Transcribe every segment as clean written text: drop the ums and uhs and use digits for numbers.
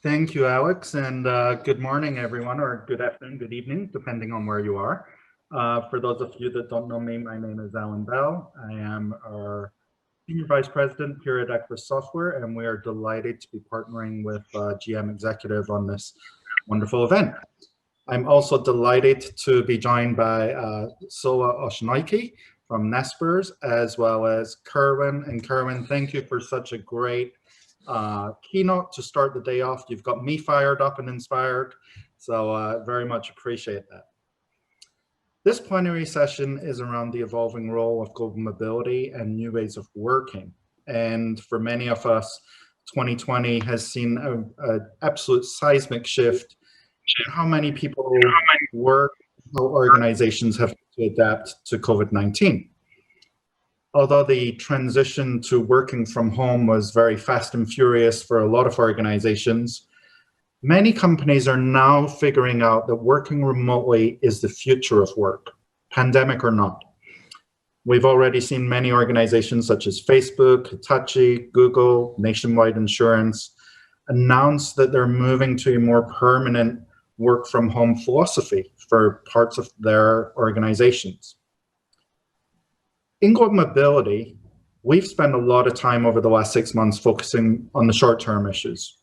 Thank you, Alex, and good morning, everyone, or good afternoon, good evening, depending on where you are. For those of you that don't know me, my name is Alan Bell. I am our Senior Vice President here at Equus Software, and we are delighted to be partnering with GM Executive on this wonderful event. I'm also delighted to be joined by Soa Oshinoiki from Nespers, as well as Kerwin. And Kerwin, thank you for such a great keynote to start the day off. You've got me fired up and inspired, so very much appreciate that. This plenary session is around the evolving role of global mobility and new ways of working. And for many of us, 2020 has seen an absolute seismic shift in how many people work, how organizations have to adapt to COVID-19. Although the transition to working from home was very fast and furious for a lot of organizations, many companies are now figuring out that working remotely is the future of work, pandemic or not. We've already seen many organizations such as Facebook, Hitachi, Google, Nationwide Insurance announce that they're moving to a more permanent work from home philosophy for parts of their organizations. In global mobility, we've spent a lot of time over the last 6 months focusing on the short-term issues.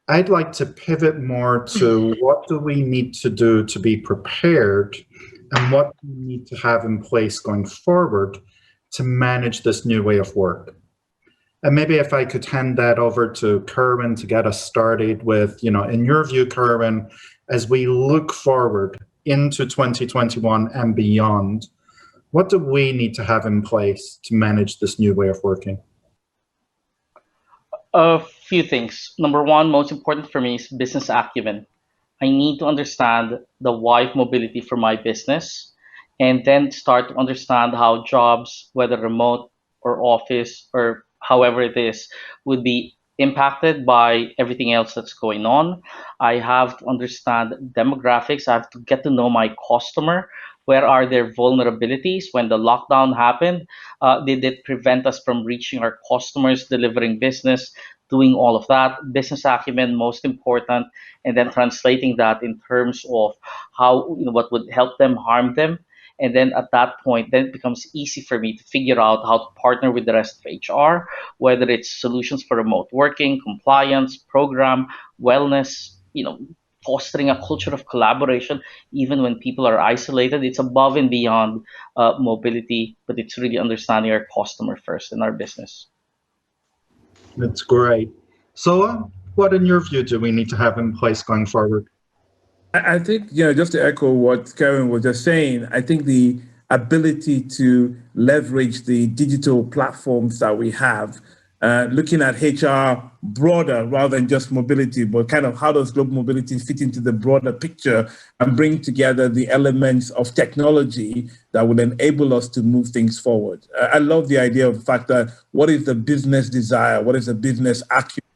I'd like to pivot more to what do we need to do to be prepared and what do we need to have in place going forward to manage this new way of work. And maybe if I could hand that over to Kerwin to get us started with, in your view, Kerwin, as we look forward into 2021 and beyond, what do we need to have in place to manage this new way of working? A few things. Number one, most important for me is business acumen. I need to understand the why of mobility for my business and then start to understand how jobs, whether remote or office or however it is, would be impacted by everything else that's going on. I have to understand demographics. I have to get to know my customer. Where are their vulnerabilities? When the lockdown happened, did it prevent us from reaching our customers, delivering business, doing all of that? Business acumen, most important, and then translating that in terms of how, what would help them, harm them. And then at that point, then it becomes easy for me to figure out how to partner with the rest of HR, whether it's solutions for remote working, compliance, program, wellness, fostering a culture of collaboration, even when people are isolated. It's above and beyond mobility, but it's really understanding our customer first in our business. That's great. So what in your view do we need to have in place going forward? I think, just to echo what Karen was just saying, I think the ability to leverage the digital platforms that we have, looking at HR broader rather than just mobility, but kind of how does global mobility fit into the broader picture and bring together the elements of technology that will enable us to move things forward. I love the idea of the fact that what is the business desire, what is the business acumen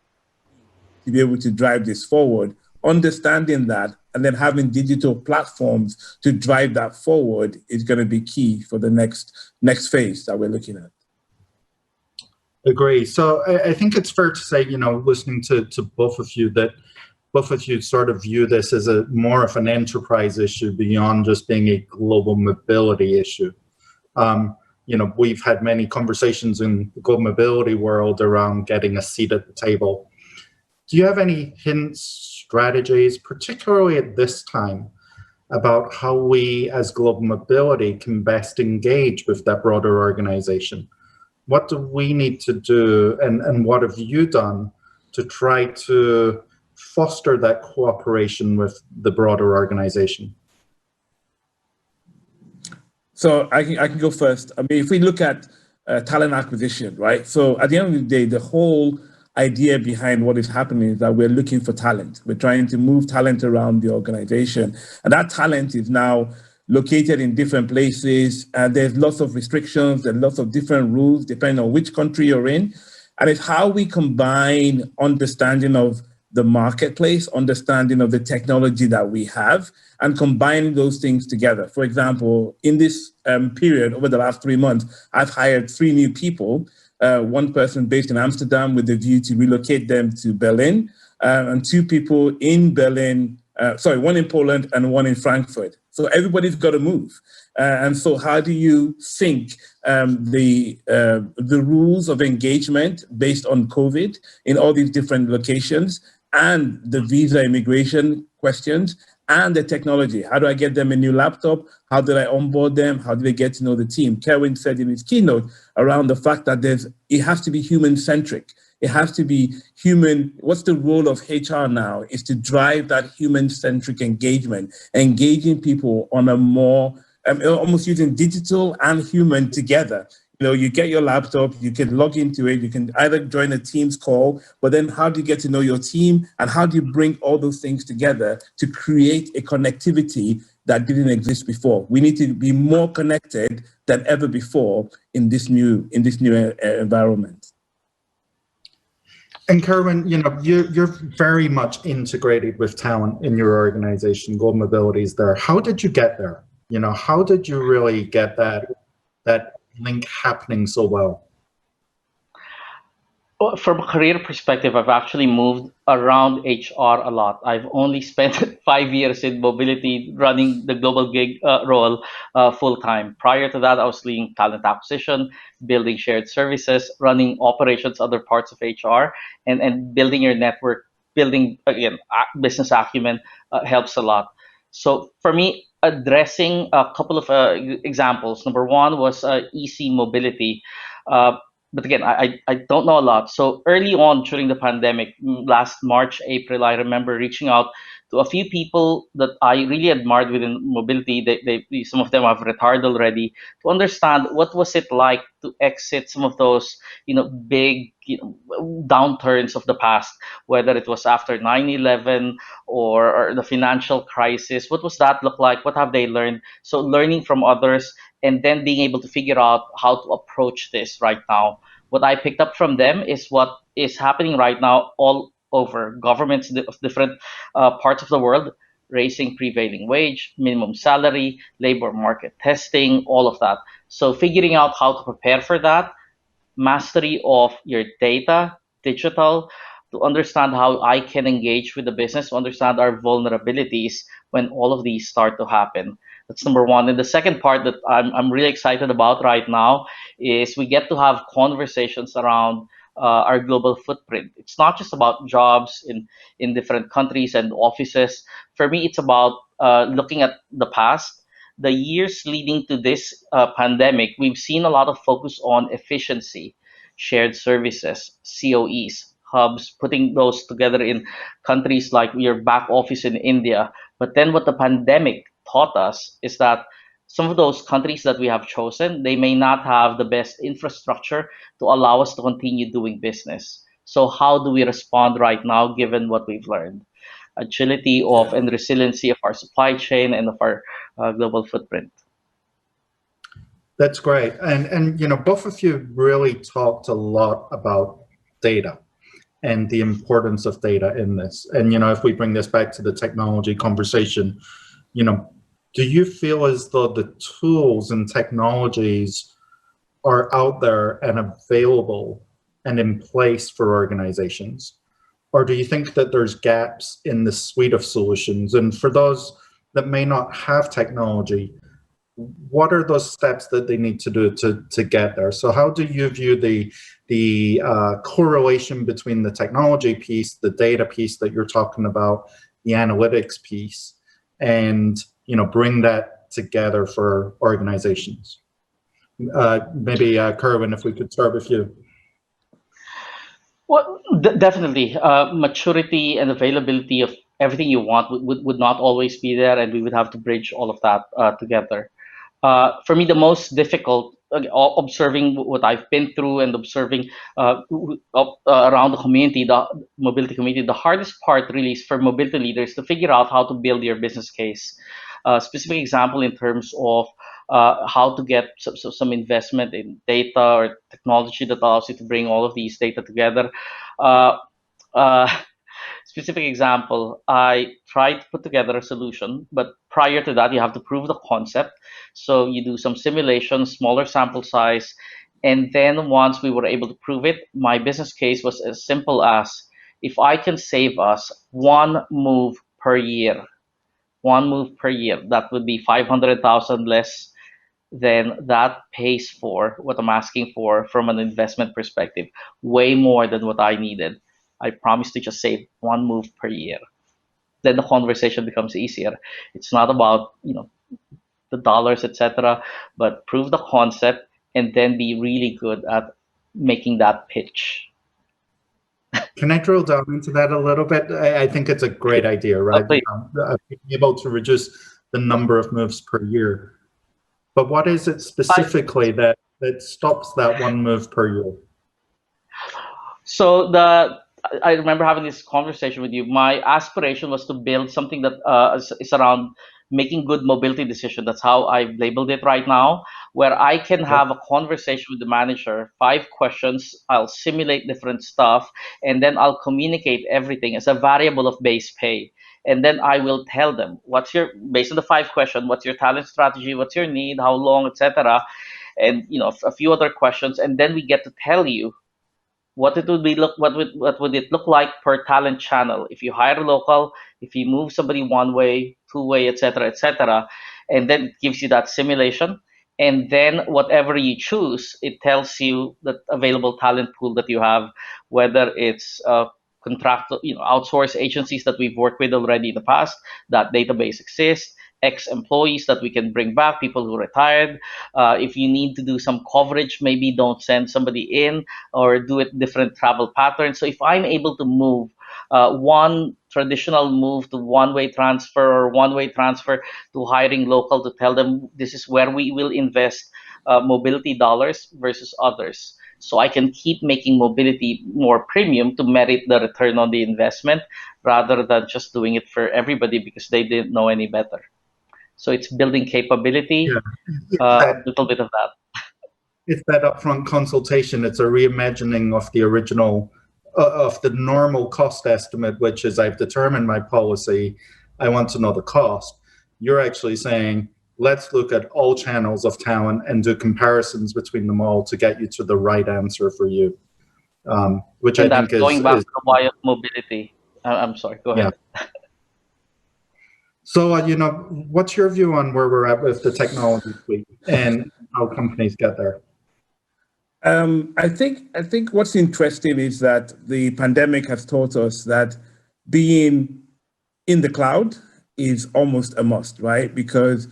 to be able to drive this forward, understanding that, and then having digital platforms to drive that forward is going to be key for the next phase that we're looking at. Agree. So I think it's fair to say, listening to both of you, that both of you sort of view this as more of an enterprise issue beyond just being a global mobility issue. We've had many conversations in the global mobility world around getting a seat at the table. Do you have any hints, strategies, particularly at this time, about how we as global mobility can best engage with that broader organization? What do we need to do, and what have you done to try to foster that cooperation with the broader organization? So I can go first. I mean, if we look at talent acquisition, right? So at the end of the day, the whole idea behind what is happening is that we're looking for talent. We're trying to move talent around the organization. And that talent is now located in different places. And there's lots of restrictions and lots of different rules depending on which country you're in. And it's how we combine understanding of the marketplace, understanding of the technology that we have, and combining those things together. For example, in this period over the last 3 months, I've hired 3 new people. One person based in Amsterdam with the view to relocate them to Berlin, and 2 people in Berlin, one in Poland and 1 in Frankfurt. So everybody's got to move. And so how do you sync the rules of engagement based on COVID in all these different locations, and the visa immigration questions, and the technology? How do I get them a new laptop? How did I onboard them? How do they get to know the team? Kerwin said in his keynote around the fact that it has to be human-centric. It has to be human. What's the role of HR now? Is to drive that human-centric engagement, engaging people on a more, almost using digital and human together. You get your laptop, you can log into it, you can either join a Teams call, but then how do you get to know your team, and how do you bring all those things together to create a connectivity that didn't exist before? We need to be more connected than ever before in this new environment. And Kerwin, you're very much integrated with talent in your organization. Gold Mobility is there. How did you get there? How did you really get that link happening so well? Well, from a career perspective, I've actually moved around HR a lot. I've only spent 5 years in mobility, running the global gig role full time. Prior to that, I was leading talent acquisition, building shared services, running operations, other parts of HR, and building your network, building, again, business acumen helps a lot. So for me, addressing a couple of examples. Number one was easy mobility. But again, I don't know a lot. So early on during the pandemic, last March, April, I remember reaching out to a few people that I really admired within mobility. Some of them have retired already, to understand what was it like to exit some of those, big, downturns of the past, whether it was after 9/11 or the financial crisis. What was that look like? What have they learned? So learning from others, and then being able to figure out how to approach this right now. What I picked up from them is what is happening right now all over governments of different parts of the world, raising prevailing wage, minimum salary, labor market testing, all of that. So figuring out how to prepare for that, mastery of your data, digital, to understand how I can engage with the business, to understand our vulnerabilities when all of these start to happen. That's number one. And the second part that I'm really excited about right now is we get to have conversations around our global footprint. It's not just about jobs in different countries and offices. For me, it's about looking at the past. The years leading to this pandemic, we've seen a lot of focus on efficiency, shared services, COEs, hubs, putting those together in countries like your back office in India. But then what the pandemic taught us is that some of those countries that we have chosen, they may not have the best infrastructure to allow us to continue doing business. So how do we respond right now, given what we've learned? Agility of and resiliency of our supply chain and of our global footprint. That's great. And both of you really talked a lot about data and the importance of data in this. And if we bring this back to the technology conversation, do you feel as though the tools and technologies are out there and available and in place for organizations? Or do you think that there's gaps in the suite of solutions? And for those that may not have technology, what are those steps that they need to do to get there? So how do you view the correlation between the technology piece, the data piece that you're talking about, the analytics piece, and bring that together for organizations? Maybe Kerwin, if we could start with you. Well, definitely. Maturity and availability of everything you want would not always be there, and we would have to bridge all of that together. For me, the most difficult, observing what I've been through and observing around the community, the mobility community, the hardest part really is for mobility leaders to figure out how to build your business case. Specific example in terms of how to get some investment in data or technology that allows you to bring all of these data together. Uh, uh, Specific example, I tried to put together a solution, but prior to that, you have to prove the concept. So you do some simulations, smaller sample size, and then once we were able to prove it, my business case was as simple as If I can save us one move per year, that would be 500,000 less, then that pays for what I'm asking for from an investment perspective, way more than what I needed. I promise to just save one move per year. Then the conversation becomes easier. It's not about, the dollars, etc., but prove the concept and then be really good at making that pitch. Can I drill down into that a little bit? I think it's a great idea, right? Please. Being able to reduce the number of moves per year. But what is it specifically that stops that one move per year? So I remember having this conversation with you. My aspiration was to build something that is around making good mobility decisions. That's how I've labeled it right now, where I can have a conversation with the manager, 5 questions. I'll simulate different stuff, and then I'll communicate everything as a variable of base pay. And then I will tell them based on the 5 questions, what's your talent strategy, what's your need, how long, etc., and a few other questions, and then we get to tell you what would it look like per talent channel if you hire local, if you move somebody one way, two way, etc., and then it gives you that simulation. And then whatever you choose, it tells you the available talent pool that you have, whether it's contract, outsource agencies that we've worked with already in the past, that database exists, ex-employees that we can bring back, people who retired. If you need to do some coverage, maybe don't send somebody in or do it different travel patterns. So if I'm able to move one traditional move to one-way transfer or one-way transfer to hiring local, to tell them this is where we will invest mobility dollars versus others. So I can keep making mobility more premium to merit the return on the investment rather than just doing it for everybody because they didn't know any better. So it's building capability, a little bit of that. It's that upfront consultation. It's a reimagining of the original, of the normal cost estimate, which is I've determined my policy. I want to know the cost. You're actually saying, let's look at all channels of talent and do comparisons between them all to get you to the right answer for you. Which and I think is going back to the why of mobility. I'm sorry, go ahead. Yeah. So, what's your view on where we're at with the technology suite and how companies get there? I think what's interesting is that the pandemic has taught us that being in the cloud is almost a must, right? Because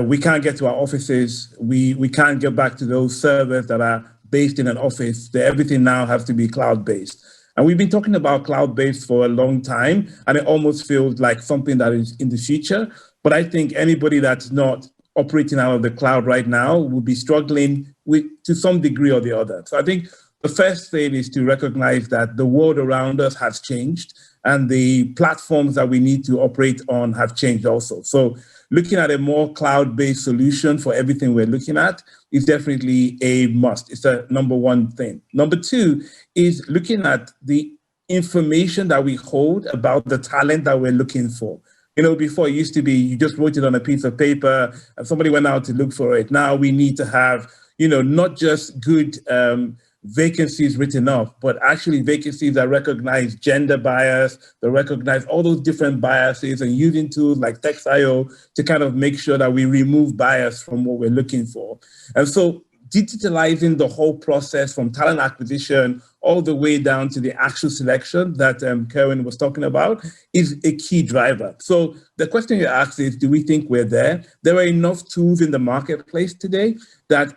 we can't get to our offices. We can't get back to those servers that are based in an office. Everything now has to be cloud-based. And we've been talking about cloud-based for a long time, and it almost feels like something that is in the future. But I think anybody that's not operating out of the cloud right now will be struggling with to some degree or the other. So I think the first thing is to recognize that the world around us has changed and the platforms that we need to operate on have changed also. So looking at a more cloud-based solution for everything we're looking at is definitely a must. It's a number one thing. Number two is looking at the information that we hold about the talent that we're looking for. Before it used to be you just wrote it on a piece of paper and somebody went out to look for it. Now we need to have, not just good vacancies written off, but actually vacancies that recognize gender bias, that recognize all those different biases, and using tools like Text.io to kind of make sure that we remove bias from what we're looking for. And so digitalizing the whole process from talent acquisition all the way down to the actual selection that Kerwin was talking about is a key driver. So the question you asked is, do we think we're there? There are enough tools in the marketplace today that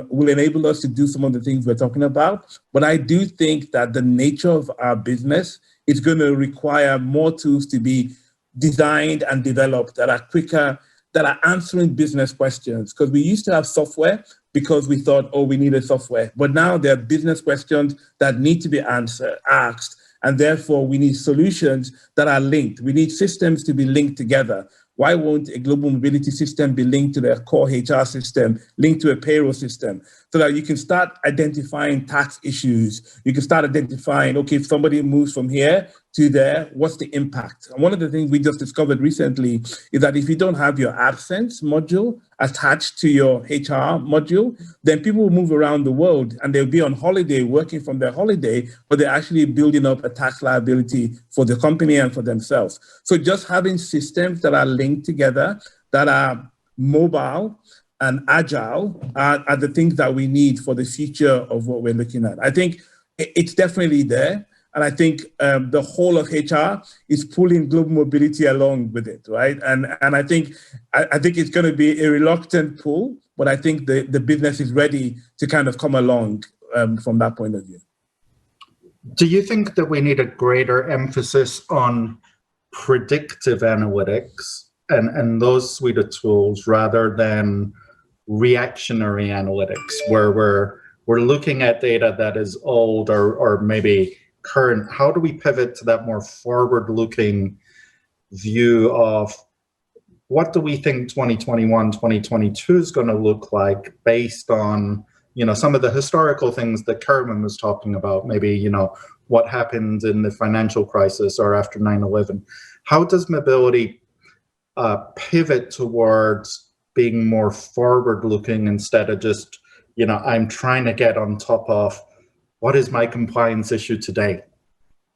will enable us to do some of the things we're talking about. But I do think that the nature of our business is going to require more tools to be designed and developed that are quicker, that are answering business questions. Because we used to have software because we thought, oh, we needed software. But now there are business questions that need to be asked. And therefore, we need solutions that are linked. We need systems to be linked together. Why won't a global mobility system be linked to their core HR system, linked to a payroll system? so that you can start identifying tax issues. You can start identifying, okay, if somebody moves from here to there, what's the impact? And one of the things we just discovered recently is that if you don't have your absence module attached to your HR module, then people will move around the world and they'll be on holiday, working from their holiday, but they're actually building up a tax liability for the company and for themselves. So just having systems that are linked together, that are mobile and agile are the things that we need for the future of what we're looking at. I think it's definitely there. And I think the whole of HR is pulling global mobility along with it, right? And I think it's going to be a reluctant pull, but I think the business is ready to kind of come along from that point of view. Do you think that we need a greater emphasis on predictive analytics and those suite of tools rather than reactionary analytics, where we're looking at data that is old or maybe current? How do we pivot to that more forward-looking view of what do we think 2021, 2022 is going to look like based on, some of the historical things that Kerwin was talking about, maybe, what happened in the financial crisis or after 9/11. How does mobility pivot towards being more forward-looking instead of just, I'm trying to get on top of what is my compliance issue today?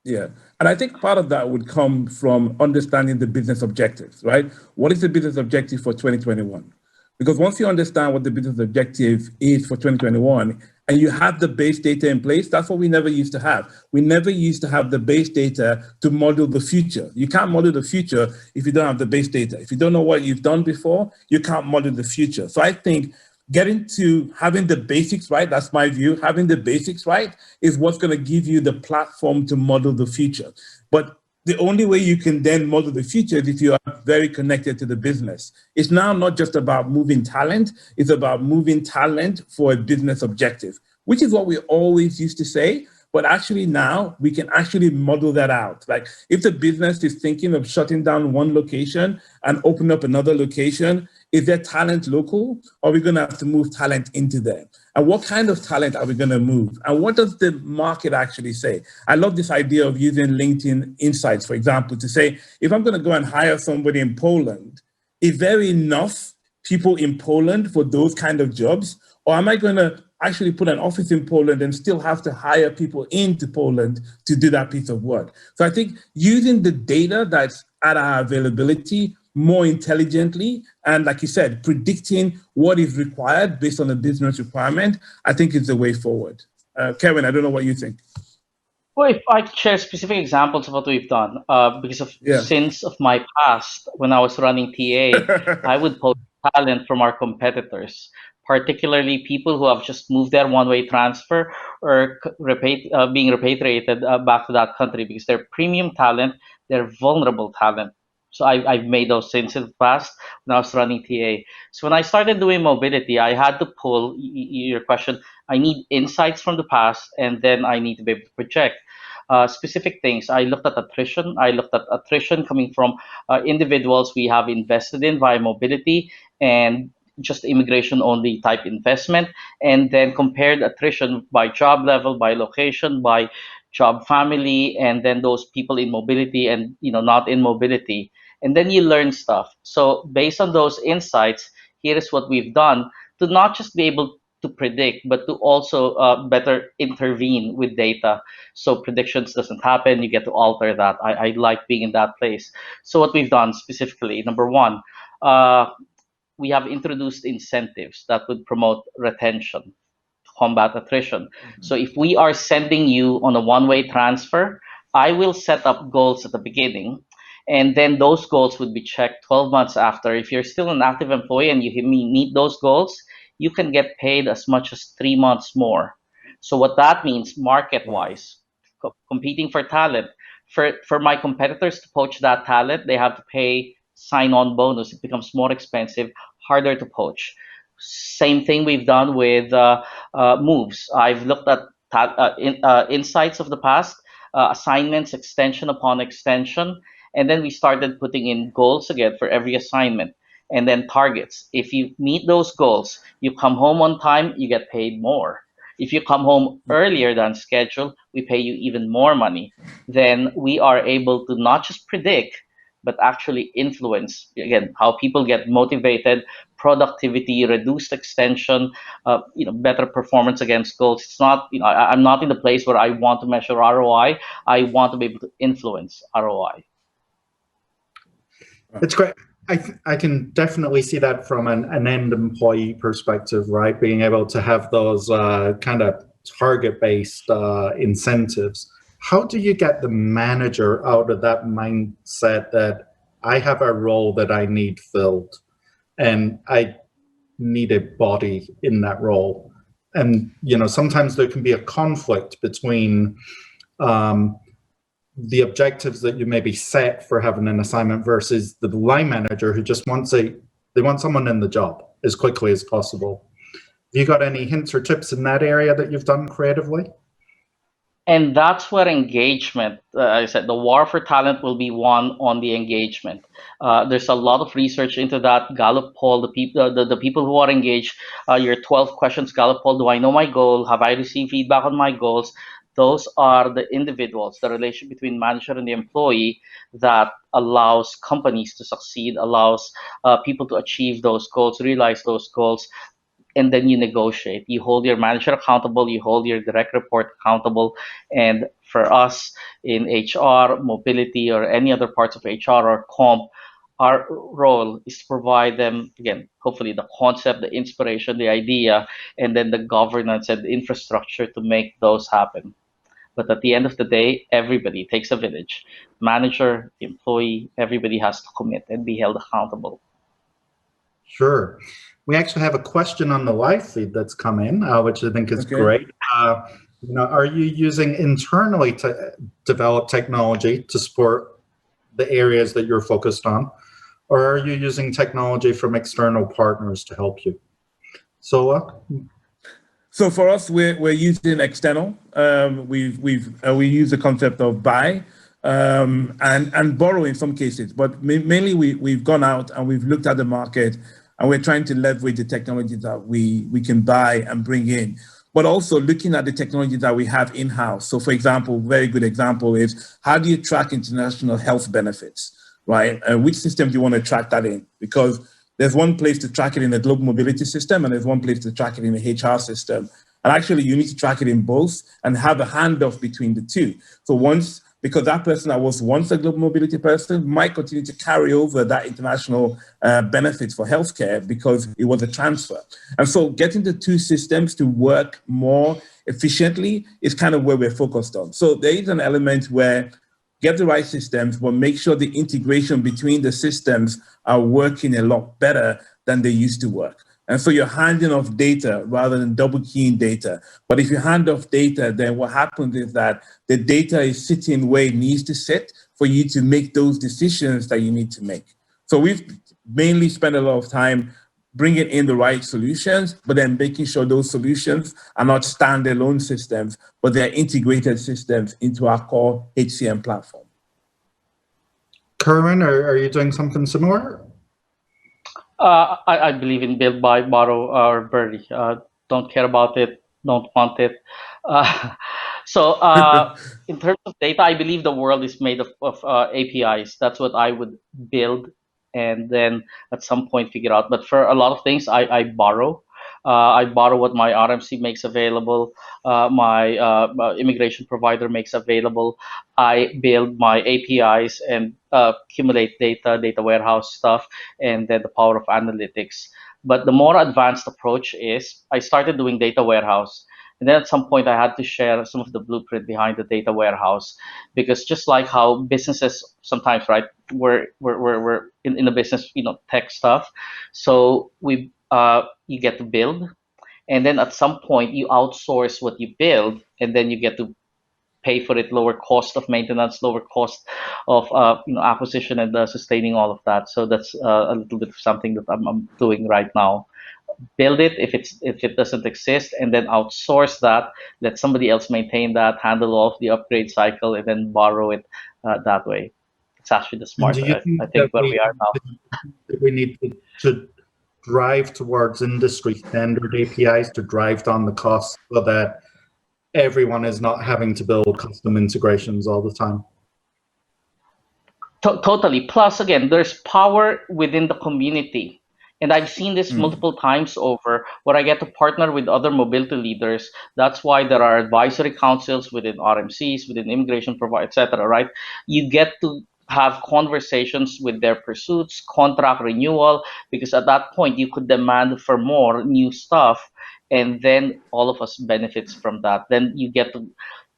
Yeah. And I think part of that would come from understanding the business objectives, right? What is the business objective for 2021? Because once you understand what the business objective is for 2021 and you have the base data in place, that's what we never used to have. We never used to have the base data to model the future. You can't model the future if you don't have the base data. If you don't know what you've done before, you can't model the future. So I think getting to having the basics right, that's my view, having the basics right is what's going to give you the platform to model the future. But the only way you can then model the future is if you are very connected to the business. It's now not just about moving talent, it's about moving talent for a business objective, which is what we always used to say. But actually now we can actually model that out. Like if the business is thinking of shutting down one location and open up another location, is there talent local, or are we going to have to move talent into there? And what kind of talent are we going to move? And what does the market actually say? I love this idea of using LinkedIn Insights, for example, to say, if I'm going to go and hire somebody in Poland, is there enough people in Poland for those kind of jobs? Or am I going to actually put an office in Poland and still have to hire people into Poland to do that piece of work? So I think using the data that's at our availability more intelligently, and like you said, predicting what is required based on a business requirement, I think is the way forward. Kevin, I don't know what you think. Well, if I could share specific examples of what we've done, because of sins of my past, when I was running TA, I would post talent from our competitors, particularly people who have just moved their one-way transfer or being repatriated back to that country because they're premium talent, they're vulnerable talent. So I've made those sins in the past when I was running TA. So when I started doing mobility, I had to pull your question. I need insights from the past, and then I need to be able to project specific things. I looked at attrition. I looked at attrition coming from individuals we have invested in via mobility and just immigration only type investment, and then compared attrition by job level, by location, by job family, and then those people in mobility and not in mobility. And then you learn stuff. So based on those insights, here is what we've done to not just be able to predict, but to also better intervene with data. So predictions doesn't happen. You get to alter that. I like being in that place. So what we've done specifically, number one, we have introduced incentives that would promote retention, combat attrition. Mm-hmm. So if we are sending you on a one-way transfer, I will set up goals at the beginning, and then those goals would be checked 12 months after. If you're still an active employee and you meet those goals, you can get paid as much as 3 months more. So what that means market-wise, competing for talent, for my competitors to poach that talent, they have to pay sign-on bonus. It becomes more expensive, harder to poach. Same thing we've done with moves. I've looked at insights of the past, assignments, extension upon extension, and then we started putting in goals again for every assignment. and then targets. If you meet those goals, you come home on time, you get paid more. If you come home earlier than scheduled, we pay you even more money. Then we are able to not just predict, but actually influence, again, how people get motivated, productivity, reduced extension, better performance against goals. It's not, I'm not in the place where I want to measure ROI. I want to be able to influence ROI. It's great. I can definitely see that from an end employee perspective, right? Being able to have those kind of target-based incentives. How do you get the manager out of that mindset that I have a role that I need filled and I need a body in that role? And, sometimes there can be a conflict between the objectives that you maybe set for having an assignment versus the line manager who just wants they want someone in the job as quickly as possible. Have you got any hints or tips in that area that you've done creatively? And that's where engagement, I said, the war for talent will be won on the engagement. There's a lot of research into that. Gallup poll, the people who are engaged, your 12 questions Gallup poll, do I know my goal? Have I received feedback on my goals? Those are the individuals, the relation between manager and the employee that allows companies to succeed, allows people to achieve those goals, realize those goals, and then you negotiate. You hold your manager accountable, you hold your direct report accountable. And for us in HR, mobility, or any other parts of HR or comp, our role is to provide them, again, hopefully the concept, the inspiration, the idea, and then the governance and the infrastructure to make those happen. But at the end of the day, everybody takes a village. Manager, employee, everybody has to commit and be held accountable. Sure. We actually have a question on the live feed that's come in, which I think is great. Are you using internally to develop technology to support the areas that you're focused on, or are you using technology from external partners to help you? Sola? So for us, we're using external. We use the concept of buy and borrow in some cases, but mainly we've gone out and we've looked at the market and we're trying to leverage the technology that we can buy and bring in, but also looking at the technology that we have in-house. So for example, very good example is how do you track international health benefits, right? Which system do you want to track that in? Because there's one place to track it in the global mobility system, and there's one place to track it in the HR system. And actually, you need to track it in both and have a handoff between the two. So because that person that was once a global mobility person might continue to carry over that international benefits for healthcare because it was a transfer. And so getting the two systems to work more efficiently is kind of where we're focused on. So there is an element where get the right systems, but make sure the integration between the systems are working a lot better than they used to work. And so you're handing off data rather than double keying data. But if you hand off data, then what happens is that the data is sitting where it needs to sit for you to make those decisions that you need to make. So we've mainly spent a lot of time bringing in the right solutions, but then making sure those solutions are not standalone systems, but they're integrated systems into our core HCM platform. Kerwin, are you doing something similar? I believe in build, buy, borrow, or bury. Don't care about it, don't want it. So in terms of data, I believe the world is made of APIs. That's what I would build and then at some point figure out. But for a lot of things, I borrow. I borrow what my RMC makes available, my immigration provider makes available. I build my APIs and accumulate data warehouse stuff, and then the power of analytics. But the more advanced approach is I started doing data warehouse. And then at some point, I had to share some of the blueprint behind the data warehouse, because just like how businesses sometimes, right, we're in the business, tech stuff. So you get to build, and then at some point you outsource what you build, and then you get to pay for it, lower cost of maintenance, lower cost of acquisition, and sustaining all of that. So that's a little bit of something that I'm doing right now. Build it if it doesn't exist, and then outsource that, let somebody else maintain that, handle all of the upgrade cycle, and then borrow it that way. It's actually the And do smarter, you I think think, where we are now. that we need to drive towards industry standard APIs to drive down the cost so that everyone is not having to build custom integrations all the time? Totally. Plus, again, there's power within the community. And I've seen this multiple times over where I get to partner with other mobility leaders. That's why there are advisory councils within RMCs, within immigration providers, etc. Right? You get to have conversations with their pursuits, contract renewal, because at that point you could demand for more new stuff, and then all of us benefits from that. Then you get to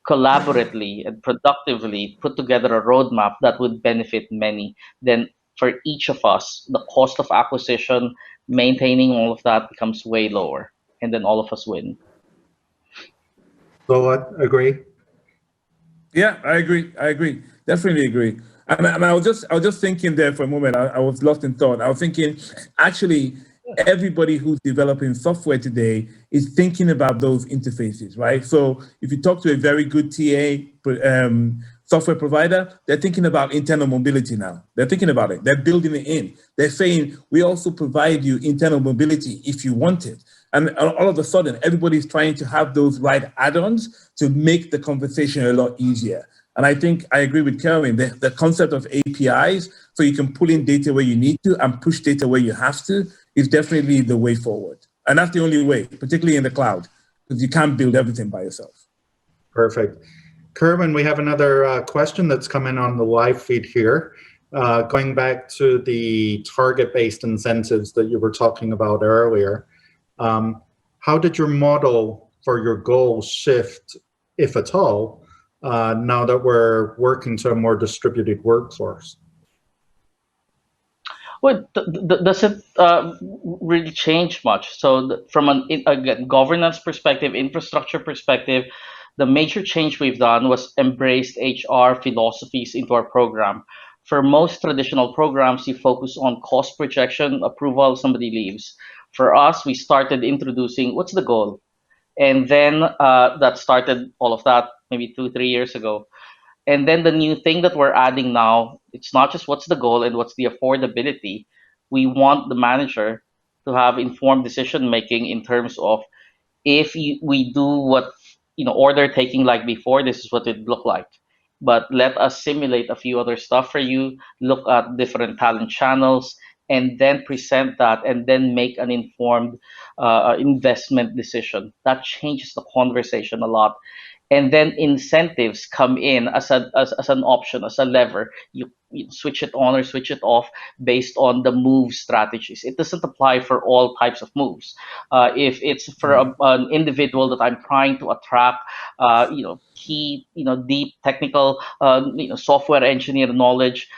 collaboratively and productively put together a roadmap that would benefit many, then for each of us, the cost of acquisition, maintaining all of that becomes way lower, and then all of us win. So I agree. Yeah, I agree. I agree. Definitely agree. And I was just thinking there for a moment. I was lost in thought. I was thinking, actually, everybody who's developing software today is thinking about those interfaces, right? So if you talk to a very good TA software provider, they're thinking about internal mobility now. They're thinking about it. They're building it in. They're saying, we also provide you internal mobility if you want it. And all of a sudden, everybody's trying to have those right add-ons to make the conversation a lot easier. And I think I agree with Kelvin, the concept of APIs, so you can pull in data where you need to and push data where you have to, is definitely the way forward. And that's the only way, particularly in the cloud, because you can't build everything by yourself. Perfect. Kerwin, we have another question that's come in on the live feed here. Going back to the target-based incentives that you were talking about earlier, how did your model for your goals shift, if at all, now that we're working to a more distributed workforce? Well, does it really change much? So, from an again, governance perspective, infrastructure perspective, the major change we've done was embraced HR philosophies into our program. For most traditional programs, you focus on cost projection, approval, somebody leaves. For us, we started introducing what's the goal, and then that started all of that maybe 2 3 years ago. And then the new thing that we're adding now, it's not just what's the goal and what's the affordability. We want the manager to have informed decision making in terms of, if we do what, order taking like before, this is what it look like. But let us simulate a few other stuff for you, look at different talent channels, and then present that, and then make an informed investment decision. That changes the conversation a lot. And then incentives come in as an option, as a lever. You switch it on or switch it off based on the move strategies. It doesn't apply for all types of moves. If it's for an individual that I'm trying to attract, key, deep technical, software engineer knowledge,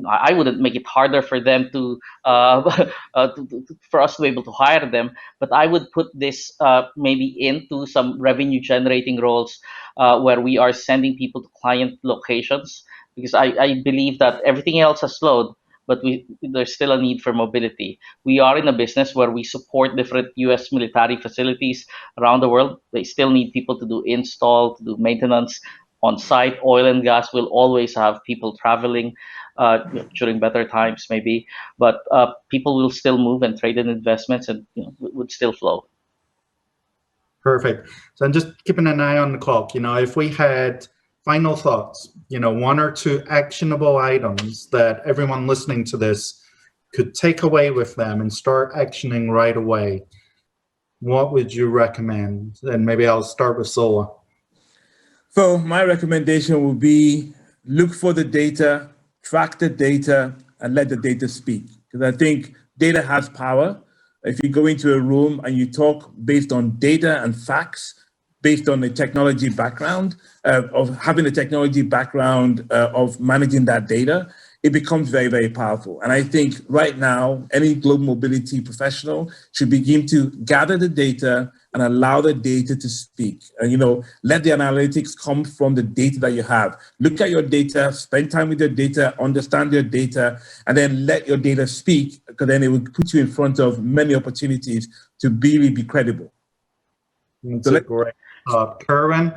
I wouldn't make it harder for them to, for us to be able to hire them. But I would put this maybe into some revenue generating roles, where we are sending people to client locations, because I believe that everything else has slowed, but there's still a need for mobility. We are in a business where we support different US military facilities around the world. They still need people to do install, to do maintenance on site. Oil and gas will always have people traveling during better times, maybe, but people will still move and trade in investments, and would still flow. Perfect. So I'm just keeping an eye on the clock. If we had final thoughts, one or two actionable items that everyone listening to this could take away with them and start actioning right away, what would you recommend? And maybe I'll start with Sola. So my recommendation would be, look for the data, track the data, and let the data speak. Because I think data has power. If you go into a room and you talk based on data and facts, based on the technology background, of having a technology background, of managing that data, it becomes very, very powerful. And I think right now, any global mobility professional should begin to gather the data and allow the data to speak. And, let the analytics come from the data that you have. Look at your data, spend time with your data, understand your data, and then let your data speak, because then it will put you in front of many opportunities to really be credible. That's a great Kerwin?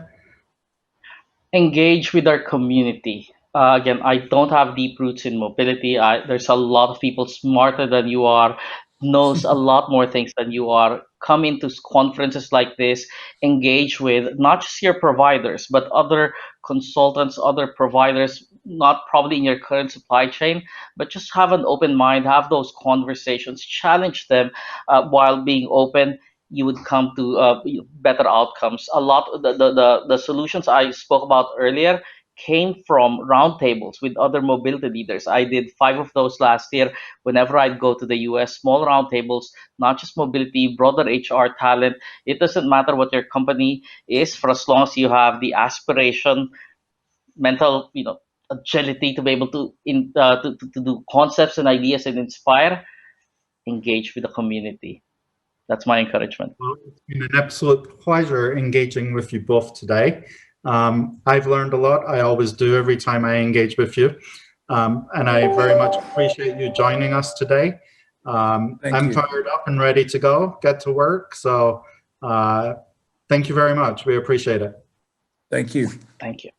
Engage with our community. Again, I don't have deep roots in mobility. There's a lot of people smarter than you are, knows a lot more things than you are. Come into conferences like this, engage with not just your providers, but other consultants, other providers, not probably in your current supply chain, but just have an open mind, have those conversations, challenge them while being open. You would come to better outcomes. A lot of the solutions I spoke about earlier came from roundtables with other mobility leaders. I did 5 of those last year. Whenever I'd go to the US, small roundtables, not just mobility, broader HR talent. It doesn't matter what your company is, for as long as you have the aspiration, mental, agility to be able to to do concepts and ideas and inspire, engage with the community. That's my encouragement. Well, it's been an absolute pleasure engaging with you both today. I've learned a lot. I always do every time I engage with you. And I very much appreciate you joining us today. I'm fired up and ready to go, get to work. So thank you very much. We appreciate it. Thank you. Thank you.